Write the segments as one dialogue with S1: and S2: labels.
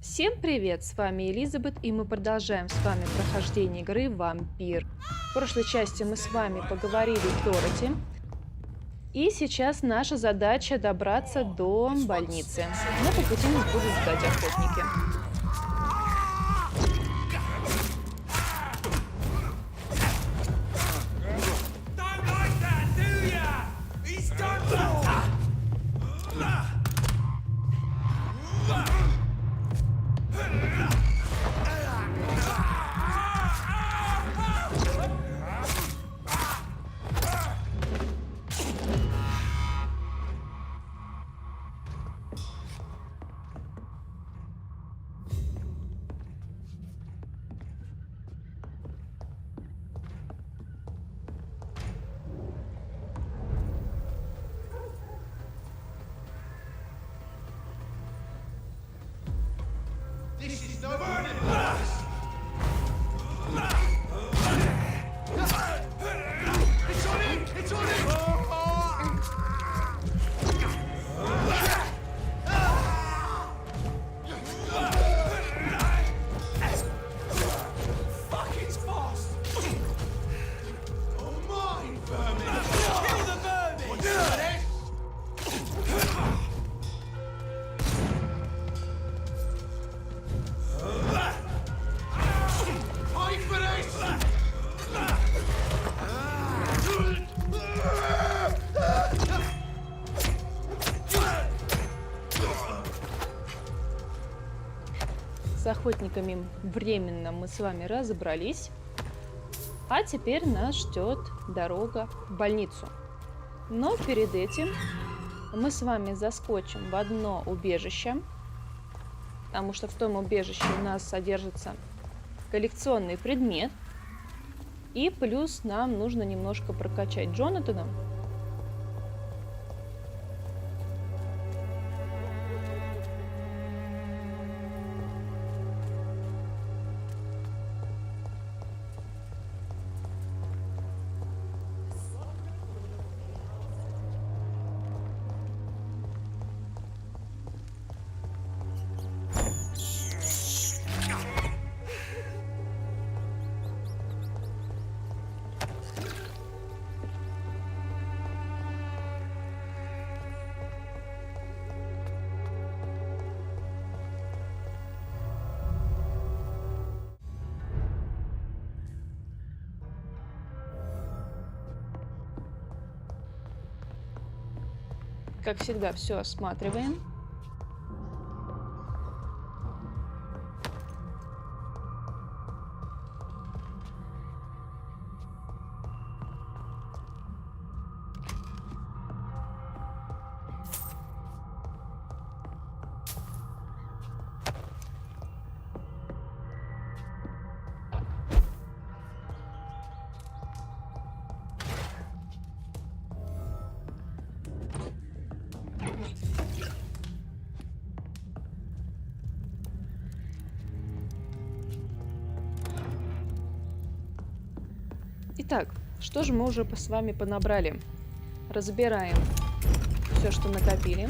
S1: Всем привет, с вами Елизабет, и мы продолжаем с вами прохождение игры Vampyr. В прошлой части мы с вами поговорили о Дороти, и сейчас наша задача добраться до больницы, но по пути нас будут ждать охотники. С охотниками временно мы с вами разобрались, а теперь нас ждет дорога в больницу. Но перед этим мы с вами заскочим в одно убежище, потому что в том убежище у нас содержится коллекционный предмет, и плюс нам нужно немножко прокачать Джонатана. Как всегда, все осматриваем. Итак, что же мы уже с вами понабрали? Разбираем все, что накопили.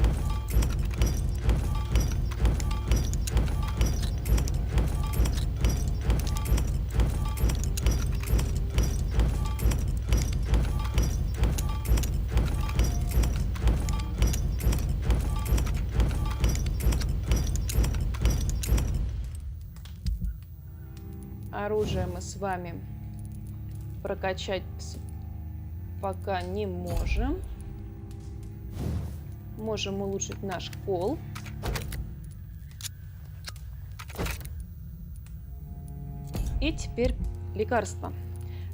S1: Оружие мы с вами прокачать пока не можем. Можем улучшить наш кол. И теперь лекарства.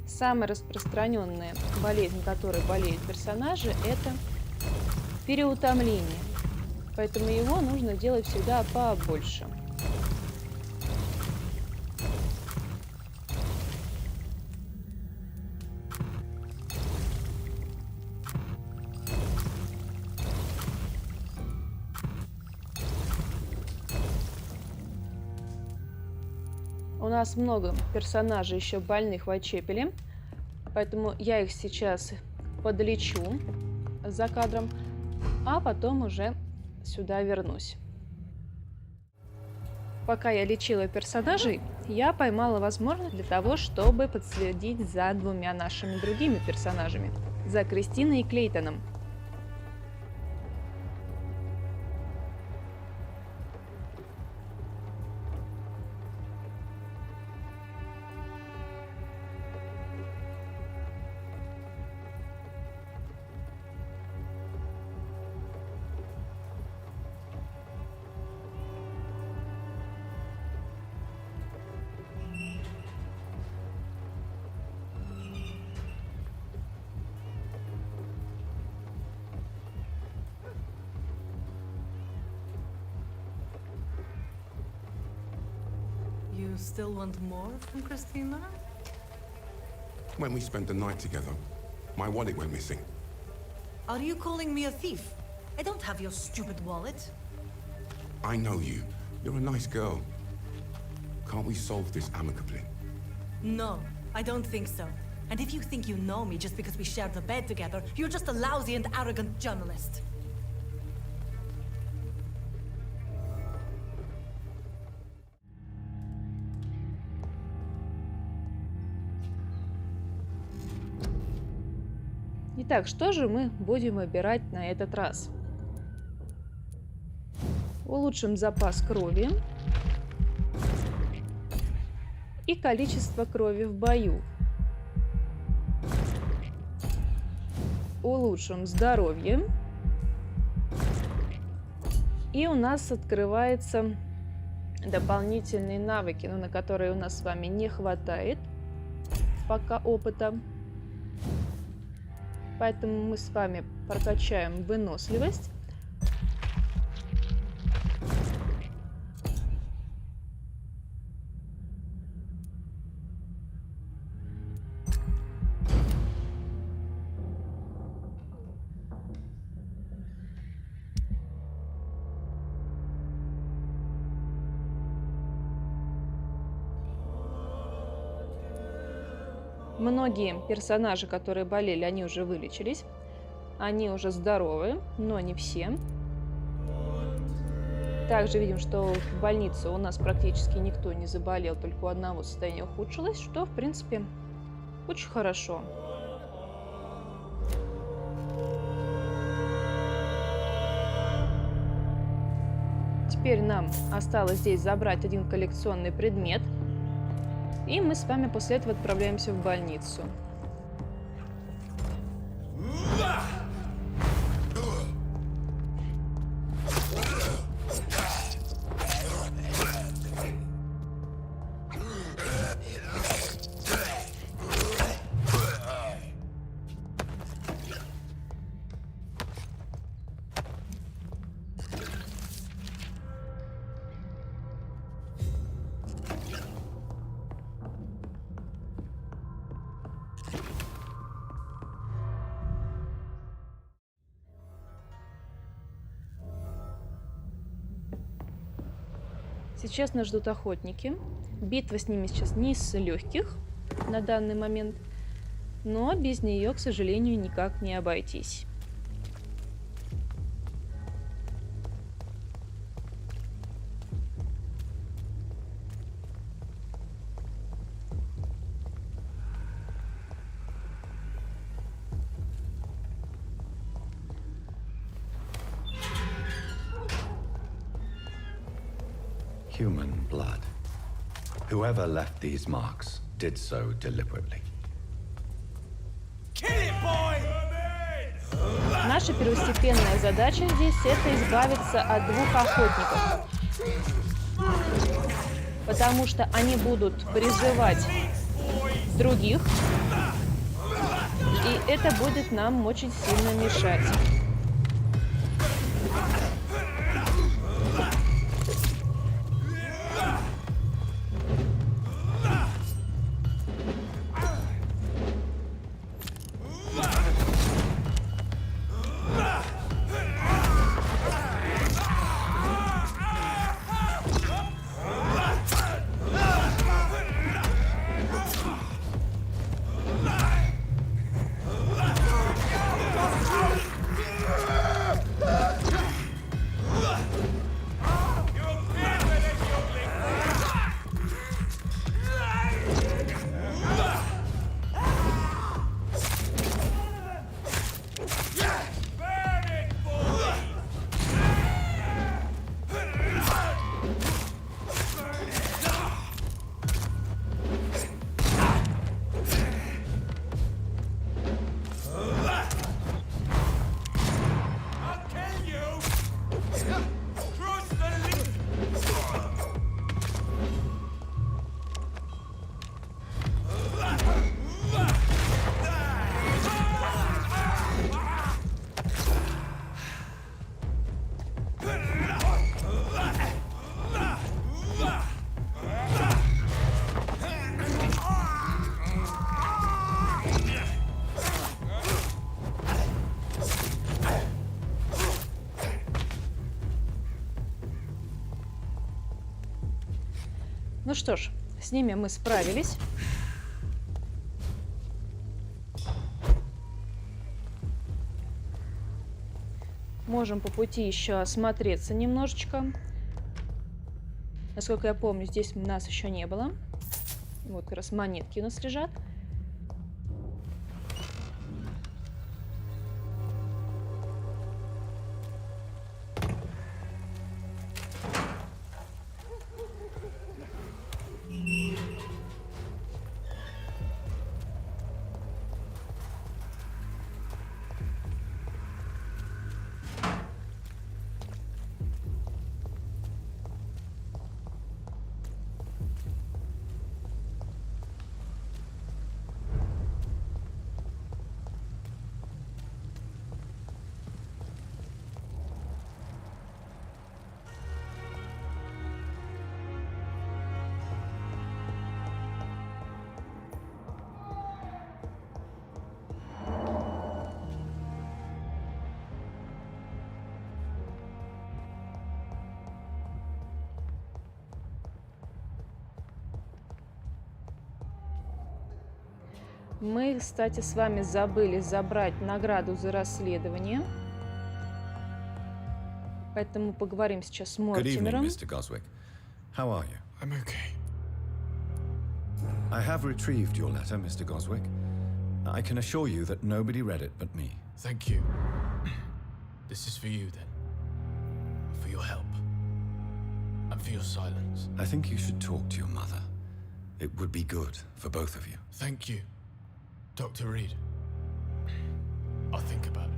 S1: Самая распространенная болезнь, которой болеют персонажи, это переутомление. Поэтому его нужно делать всегда побольше. У нас много персонажей еще больных в Whitechapel, поэтому я их сейчас подлечу за кадром, а потом уже сюда вернусь. Пока я лечила персонажей, я поймала возможность для того, чтобы подследить за двумя нашими другими персонажами. За Кристиной и Клейтоном.
S2: You still want more from Christina?
S3: When we spent the night together, my wallet went missing.
S2: Are you calling me a thief? I don't have your stupid wallet.
S3: I know you. You're a nice girl. Can't we solve this amicably?
S2: No, I don't think so. And if you think you know me just because we shared the bed together, you're just a lousy and arrogant journalist.
S1: Итак, что же мы будем выбирать на этот раз? Улучшим запас крови и количество крови в бою. Улучшим здоровье. И у нас открываются дополнительные навыки, но на которые у нас с вами не хватает пока опыта. Поэтому мы с вами прокачаем выносливость. Многие персонажи, которые болели, они уже вылечились. Они уже здоровы, но не все. Также видим, что в больнице у нас практически никто не заболел, только у одного состояние ухудшилось, что, в принципе, очень хорошо. Теперь нам осталось здесь забрать один коллекционный предмет. И мы с вами после этого отправляемся в больницу. Сейчас нас ждут охотники. Битва с ними сейчас не из легких на данный момент, но без нее, к сожалению, никак не обойтись.
S4: Human blood. Whoever left these marks did so deliberately.
S1: Наша первостепенная задача здесь – это избавиться от двух охотников. Потому что они будут призывать других, и это будет нам очень сильно мешать. Ну что ж, с ними мы справились. Можем по пути еще осмотреться немножечко. Насколько я помню, здесь нас еще не было. Вот как раз монетки у нас лежат. Мы, кстати, с вами забыли забрать награду за расследование. Поэтому поговорим сейчас с
S4: Good evening,
S1: Мортимером.
S4: Mr. Goswick. How are you?
S3: I'm okay.
S4: I have retrieved your letter, Mr. Goswick. I can assure you that nobody read it but me.
S5: Thank you. This is for you, then. For your help. And for your silence.
S4: I think you should talk to your mother. It would be good for both of you.
S5: Thank you, Dr. Reed. I'll think about it.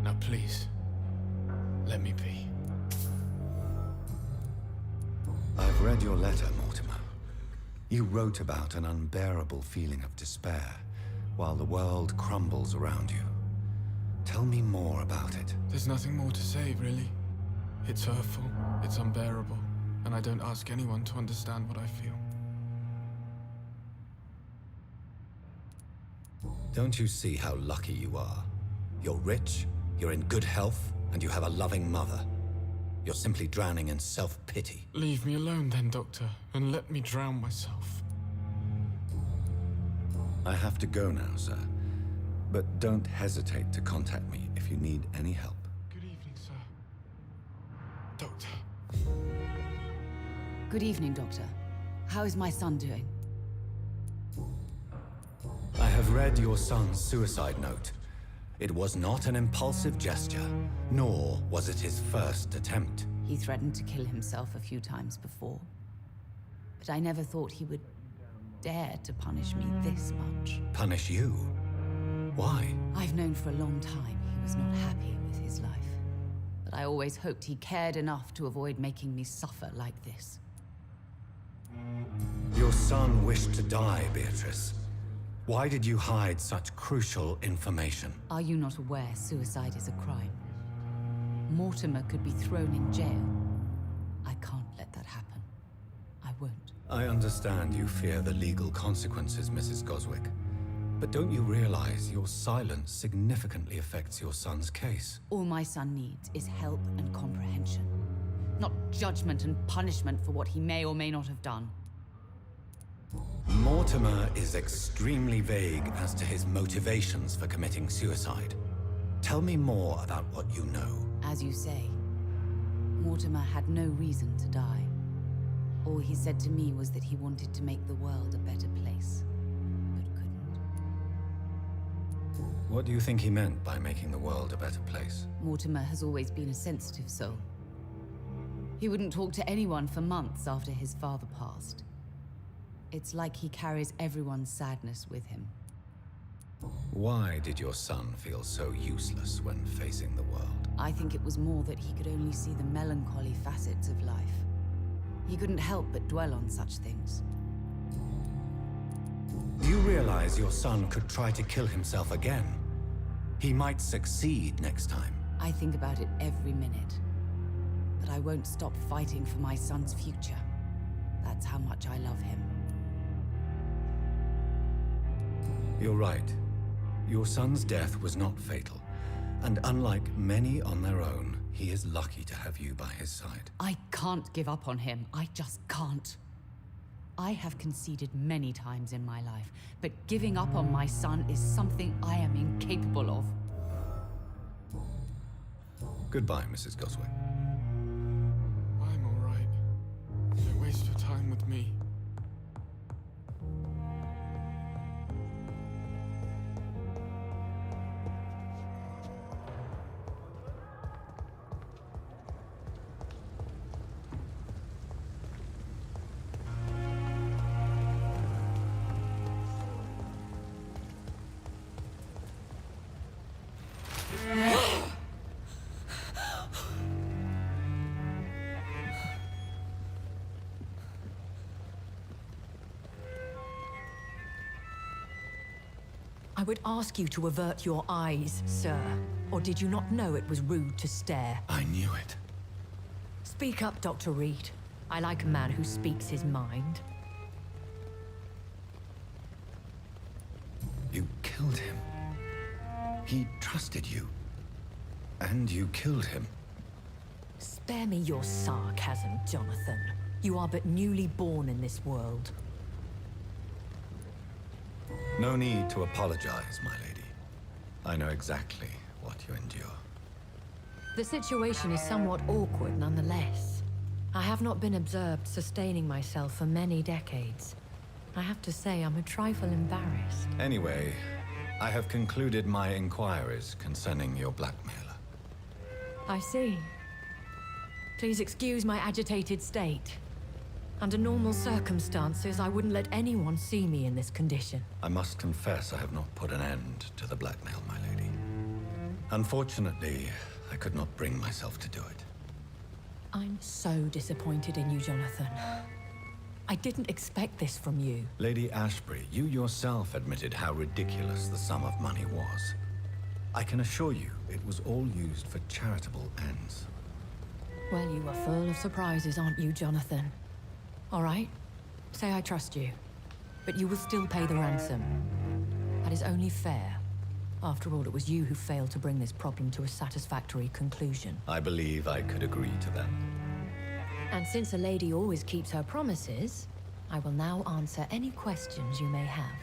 S5: Now, please, let me be.
S4: I've read your letter, Mortimer. You wrote about an unbearable feeling of despair while the world crumbles around you. Tell me more about it.
S5: There's nothing more to say, really. It's hurtful, it's unbearable, and I don't ask anyone to understand what I feel.
S4: Don't you see how lucky you are? You're rich, you're in good health, and you have a loving mother. You're simply drowning in self-pity.
S5: Leave me alone then, Doctor, and let me drown myself.
S4: I have to go now, sir. But don't hesitate to contact me if you need any help.
S5: Good evening, sir. Doctor.
S6: Good evening, Doctor. How is my son doing?
S4: I have read your son's suicide note. It was not an impulsive gesture, nor was it his first attempt.
S6: He threatened to kill himself a few times before. But I never thought he would dare to punish me this much.
S4: Punish you? Why?
S6: I've known for a long time he was not happy with his life. But I always hoped he cared enough to avoid making me suffer like this.
S4: Your son wished to die, Beatrice. Why did you hide such crucial information?
S6: Are you not aware suicide is a crime? Mortimer could be thrown in jail. I can't let that happen. I won't.
S4: I understand you fear the legal consequences, Mrs. Goswick. But don't you realize your silence significantly affects your son's case?
S6: All my son needs is help and comprehension. Not judgment and punishment for what he may or may not have done.
S4: Mortimer is extremely vague as to his motivations for committing suicide. Tell me more about what you know.
S6: As you say, Mortimer had no reason to die. All he said to me was that he wanted to make the world a better place, but couldn't.
S4: What do you think he meant by making the world a better place?
S6: Mortimer has always been a sensitive soul. He wouldn't talk to anyone for months after his father passed. It's like he carries everyone's sadness with him.
S4: Why did your son feel so useless when facing the world?
S6: I think it was more that he could only see the melancholy facets of life. He couldn't help but dwell on such things.
S4: Do you realize your son could try to kill himself again? He might succeed next time.
S6: I think about it every minute. But I won't stop fighting for my son's future. That's how much I love him.
S4: You're right. Your son's death was not fatal. And unlike many on their own, He is lucky to have you by his side.
S6: I can't give up on him. I just can't. I have conceded many times in my life, but giving up on my son is something I am incapable of.
S4: Goodbye, Mrs. Goswick.
S5: I'm all right. Don't waste your time with me.
S2: I would ask you to avert your eyes, sir. Or did you not know it was rude to stare?
S4: I knew it.
S2: Speak up, Dr. Reed. I like a man who speaks his mind.
S4: You killed him. He trusted you. And you killed him.
S2: Spare me your sarcasm, Jonathan. You are but newly born in this world.
S4: No need to apologize, my lady. I know exactly what you endure.
S2: The situation is somewhat awkward nonetheless. I have not been observed sustaining myself for many decades. I have to say I'm a trifle embarrassed.
S4: Anyway, I have concluded my inquiries concerning your blackmailer.
S2: I see. Please excuse my agitated state. Under normal circumstances, I wouldn't let anyone see me in this condition.
S4: I must confess I have not put an end to the blackmail, my lady. Unfortunately, I could not bring myself to do it.
S2: I'm so disappointed in you, Jonathan. I didn't expect this from you.
S4: Lady Ashbury, you yourself admitted how ridiculous the sum of money was. I can assure you, it was all used for charitable ends.
S2: Well, you are full of surprises, aren't you, Jonathan? All right, say I trust you, but you will still pay the ransom. That is only fair. After all, it was you who failed to bring this problem to a satisfactory conclusion.
S4: I believe I could agree to that.
S2: And since a lady always keeps her promises, I will now answer any questions you may have.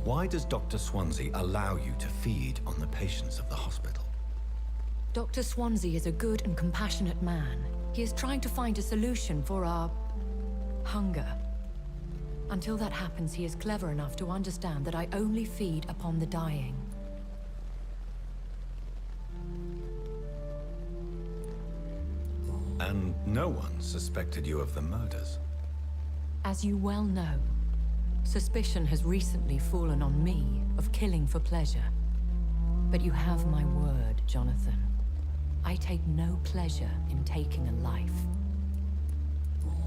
S4: Why does Dr. Swansea allow you to feed on the patients of the hospital?
S2: Dr. Swansea is a good and compassionate man. He is trying to find a solution for our hunger. Until that happens, he is clever enough to understand that I only feed upon the dying.
S4: And no one suspected you of the murders.
S2: As you well know, suspicion has recently fallen on me of killing for pleasure. But you have my word, Jonathan. I take no pleasure in taking a life.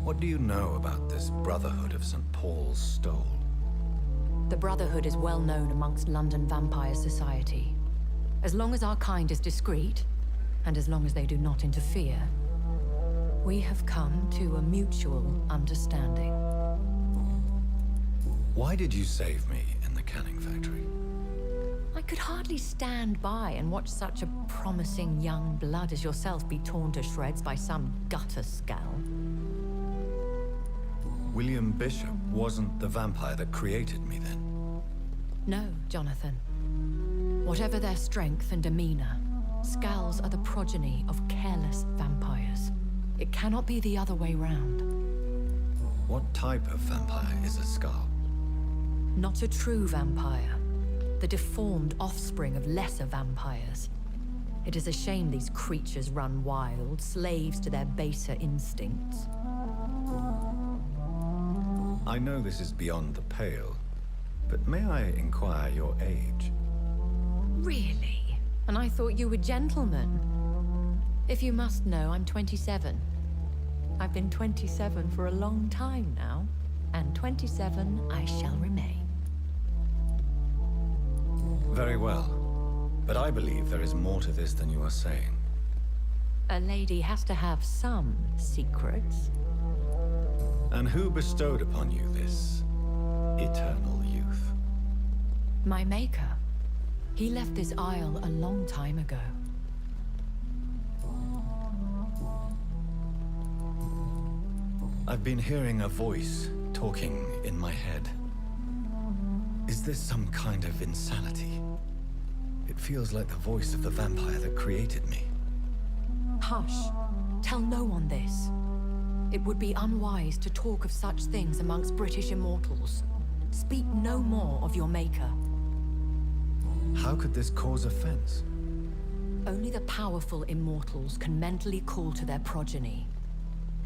S4: What do you know about this Brotherhood of St. Paul's Stole?
S2: The Brotherhood is well known amongst London vampire society. As long as our kind is discreet, and as long as they do not interfere, we have come to a mutual understanding.
S4: Why did you save me in the canning factory?
S2: I could hardly stand by and watch such a promising young blood as yourself be torn to shreds by some gutter scowl.
S4: William Bishop wasn't the vampire that created me then.
S2: No, Jonathan. Whatever their strength and demeanor, scowls are the progeny of careless vampires. It cannot be the other way round.
S4: What type of vampire is a Scowl?
S2: Not a true vampire. The deformed offspring of lesser vampires. It is a shame these creatures run wild, slaves to their baser instincts.
S4: I know this is beyond the pale, but may I inquire your age?
S2: Really? And I thought you were gentlemen. If you must know, I'm 27. I've been 27 for a long time now, and 27 I shall remain.
S4: Very well, but I believe there is more to this than you are saying.
S2: A lady has to have some secrets.
S4: And who bestowed upon you this eternal youth?
S2: My maker. He left this isle a long time ago.
S4: I've been hearing a voice talking in my head. Is this some kind of insanity? It feels like the voice of the vampire that created me.
S2: Hush. Tell no one this. It would be unwise to talk of such things amongst British immortals. Speak no more of your maker.
S4: How could this cause offense?
S2: Only the powerful immortals can mentally call to their progeny.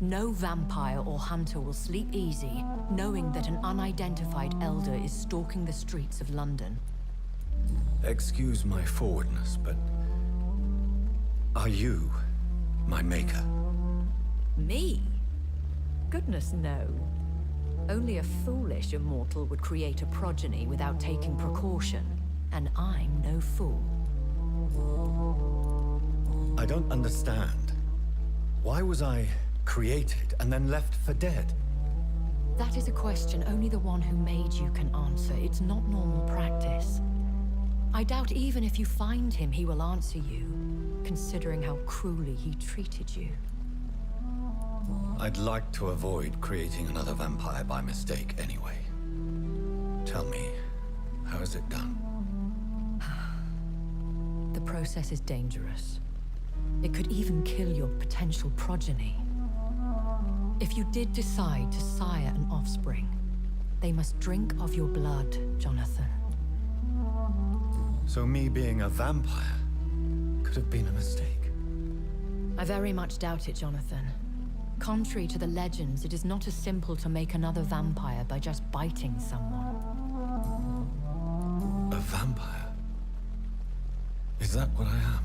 S2: No vampire or hunter will sleep easy, knowing that an unidentified elder is stalking the streets of London.
S4: Excuse my forwardness, but... are you my maker?
S2: Me? Goodness, no. Only a foolish immortal would create a progeny without taking precaution, and I'm no fool.
S4: I don't understand. Why was I created and then left for dead?
S2: That is a question only the one who made you can answer. It's not normal practice. I doubt even if you find him, he will answer you, considering how cruelly he treated you.
S4: I'd like to avoid creating another vampire by mistake anyway. Tell me, how is it done?
S2: The process is dangerous. It could even kill your potential progeny. If you did decide to sire an offspring, they must drink of your blood, Jonathan.
S4: So me being a vampire could have been a mistake.
S2: I very much doubt it, Jonathan. Contrary to the legends, it is not as simple to make another vampire by just biting someone.
S4: A vampire? Is that what I am?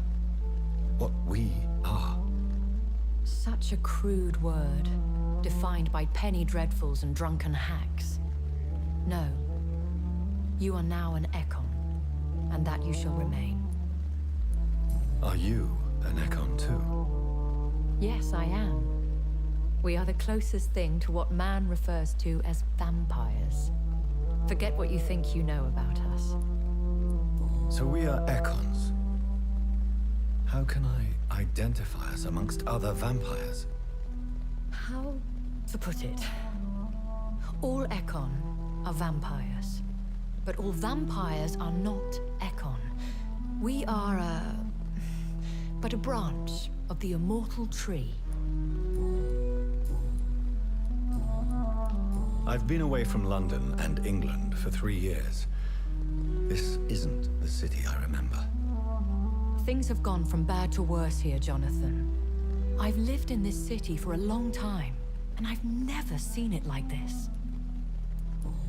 S4: What we are?
S2: Such a crude word, defined by penny dreadfuls and drunken hacks. No. You are now an Ekon, and that you shall remain.
S4: Are you an Ekon too?
S2: Yes, I am. We are the closest thing to what man refers to as vampires. Forget what you think you know about us.
S4: So we are Ekons. How can I identify us amongst other vampires?
S2: How to put it? All Ekon are vampires. But all vampires are not Ekon. We are but a branch of the immortal tree.
S4: I've been away from London and England for 3 years. This isn't the city I remember.
S2: Things have gone from bad to worse here, Jonathan. I've lived in this city for a long time, and I've never seen it like this.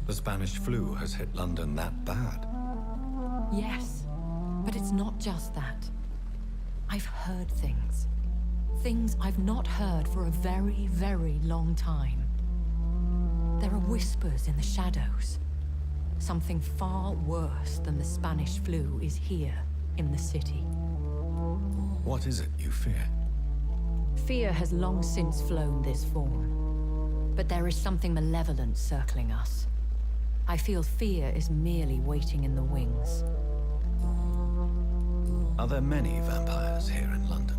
S4: The Spanish flu has hit London that bad.
S2: Yes, but it's not just that. I've heard things. Things I've not heard for a very, very long time. There are whispers in the shadows. Something far worse than the Spanish flu is here in the city.
S4: What is it you fear?
S2: Fear has long since flown this form. But there is something malevolent circling us. I feel fear is merely waiting in the wings.
S4: Are there many vampires here in London?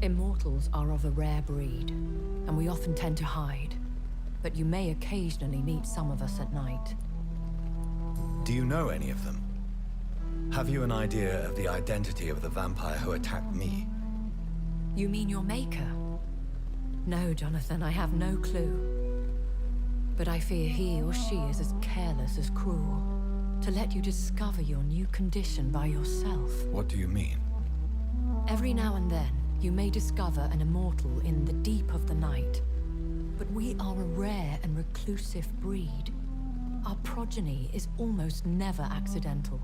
S2: Immortals are of a rare breed, and we often tend to hide. But you may occasionally meet some of us at night.
S4: Do you know any of them? Have you an idea of the identity of the vampire who attacked me?
S2: You mean your maker? No, Jonathan, I have no clue. But I fear he or she is as careless as cruel. To let you discover your new condition by yourself.
S4: What do you mean?
S2: Every now and then, you may discover an immortal in the deep of the night. But we are a rare and reclusive breed. Our progeny is almost never accidental.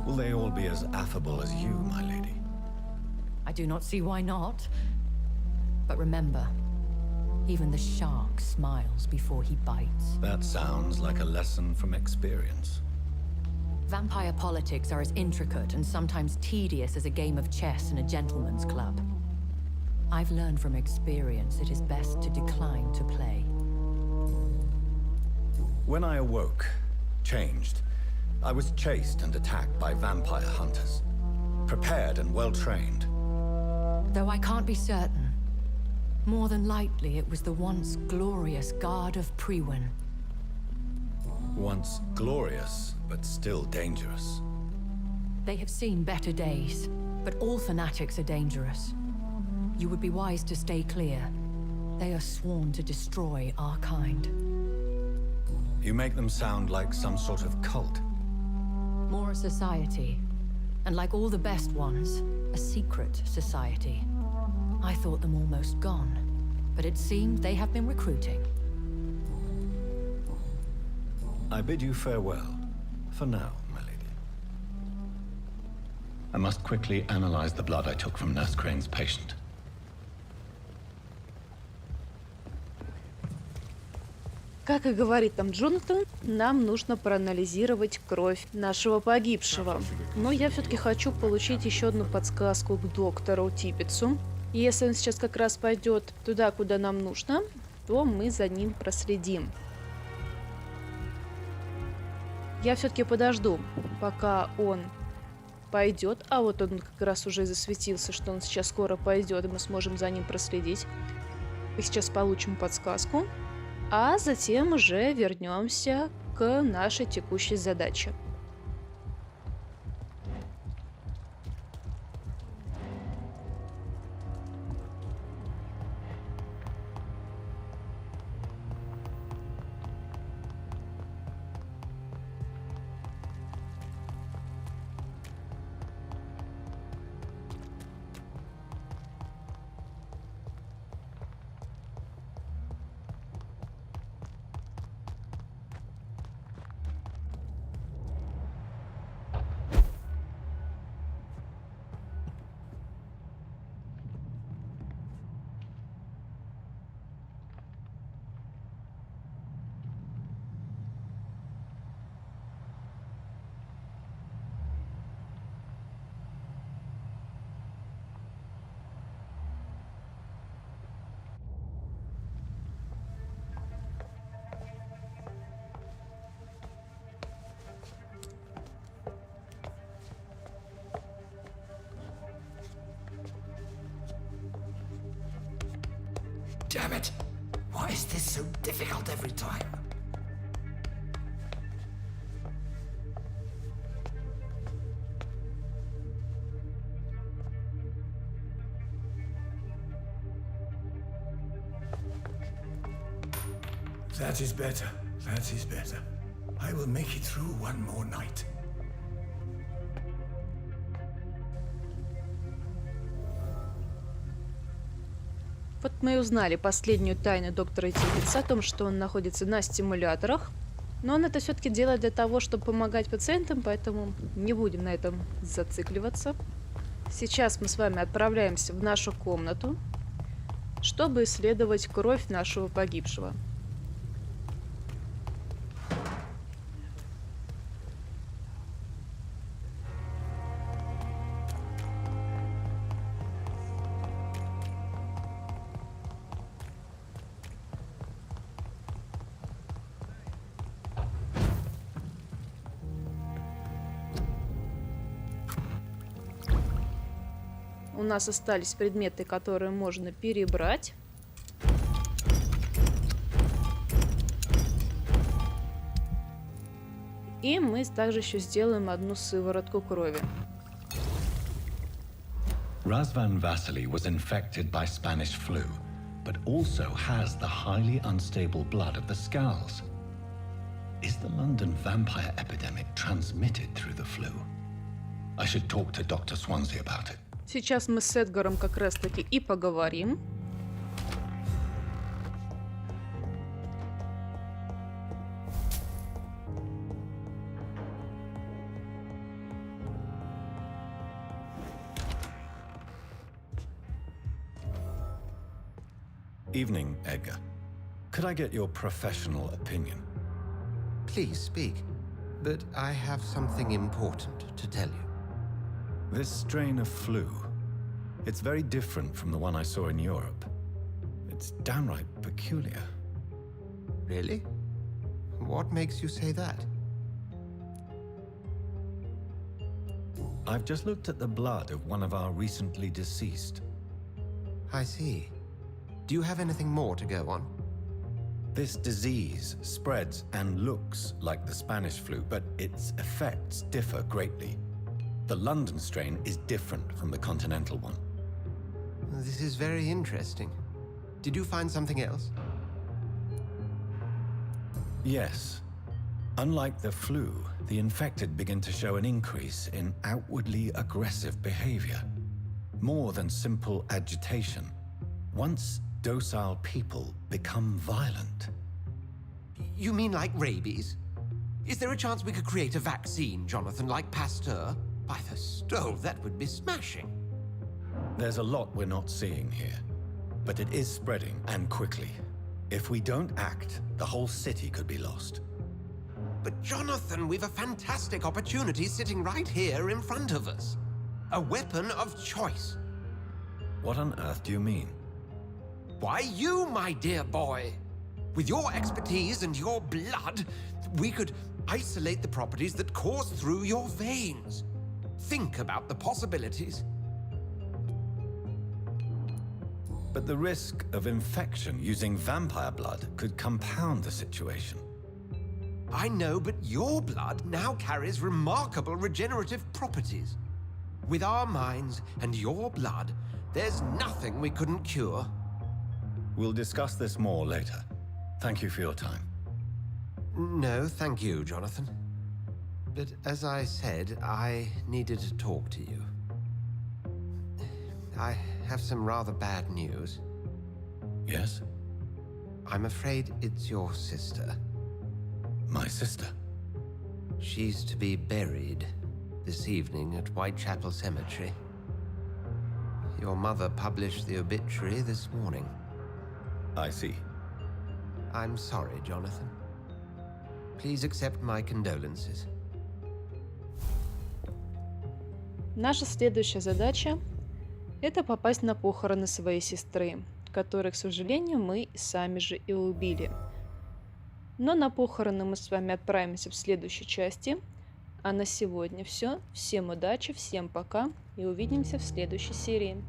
S4: Will they all be as affable as you, my lady?
S2: I do not see why not. But remember, even the shark smiles before he bites.
S4: That sounds like a lesson from experience.
S2: Vampire politics are as intricate and sometimes tedious as a game of chess in a gentleman's club. I've learned from experience it is best to decline to play.
S4: When I awoke, changed, I was chased and attacked by vampire hunters. Prepared and well-trained.
S2: Though I can't be certain, More than likely, it was the once glorious Guard of Priwen.
S4: Once glorious, but still dangerous.
S2: They have seen better days, but all fanatics are dangerous. You would be wise to stay clear. They are sworn to destroy our kind.
S4: You make them sound like some sort of cult.
S2: More a society. And like all the best ones, a secret society. I thought them almost gone, but it seemed they have been recruiting.
S4: I bid you farewell. For now, my lady. I must quickly analyze the blood I took from Nurse Crane's patient.
S1: Как и говорит там Джонатан, нам нужно проанализировать кровь нашего погибшего. Но я все-таки хочу получить еще одну подсказку к доктору Типпетсу. И если он сейчас как раз пойдет туда, куда нам нужно, то мы за ним проследим. Я все-таки подожду, пока он пойдет. А вот он как раз уже засветился, что он сейчас скоро пойдет, и мы сможем за ним проследить. И сейчас получим подсказку. А затем уже вернемся к нашей текущей задаче.
S7: Damn it! Why is this so difficult every time? That is better. That is better. I will make it through one more night.
S1: Вот мы и узнали последнюю тайну доктора Типпетса о том, что он находится на стимуляторах. Но он это все-таки делает для того, чтобы помогать пациентам, поэтому не будем на этом зацикливаться. Сейчас мы с вами отправляемся в нашу комнату, чтобы исследовать кровь нашего погибшего. У нас остались предметы, которые можно перебрать. И мы также еще сделаем одну сыворотку крови.
S4: Razvan Vasily was infected by Spanish flu, but also has the highly unstable blood of the Skulls. Is the London vampire epidemic transmitted through the flu? I should talk to Dr. Swansea about it.
S1: Сейчас мы с Эдгаром как раз-таки и поговорим.
S4: Evening, Edgar. Could I get your professional opinion?
S8: Please speak, but I have something important to tell you.
S4: This strain of flu, it's very different from the one I saw in Europe. It's downright peculiar.
S8: Really? What makes you say that?
S4: I've just looked at the blood of one of our recently deceased.
S8: I see. Do you have anything more to go on?
S4: This disease spreads and looks like the Spanish flu, but its effects differ greatly. The London strain is different from the continental one.
S8: This is very interesting. Did you find something else?
S4: Yes. Unlike the flu, the infected begin to show an increase in outwardly aggressive behavior. More than simple agitation. Once docile people become violent.
S8: You mean like rabies? Is there a chance we could create a vaccine, Jonathan, like Pasteur? By the stove, that would be smashing.
S4: There's a lot we're not seeing here, but it is spreading, and quickly. If we don't act, the whole city could be lost.
S8: But Jonathan, we've a fantastic opportunity sitting right here in front of us. A weapon of choice.
S4: What on earth do you mean?
S8: Why, you, my dear boy. With your expertise and your blood, we could isolate the properties that course through your veins. Think about the possibilities.
S4: But the risk of infection using vampire blood could compound the situation.
S8: I know, but your blood now carries remarkable regenerative properties. With our minds and your blood, there's nothing we couldn't cure.
S4: We'll discuss this more later. Thank you for your time.
S8: No, thank you, Jonathan. But as I said, I needed to talk to you. I have some rather bad news.
S4: Yes?
S8: I'm afraid it's your sister.
S4: My sister?
S8: She's to be buried this evening at Whitechapel Cemetery. Your mother published the obituary this morning.
S4: I see.
S8: I'm sorry, Jonathan. Please accept my condolences.
S1: Наша следующая задача – это попасть на похороны своей сестры, которую, к сожалению, мы сами же и убили. Но на похороны мы с вами отправимся в следующей части. А на сегодня все. Всем удачи, всем пока и увидимся в следующей серии.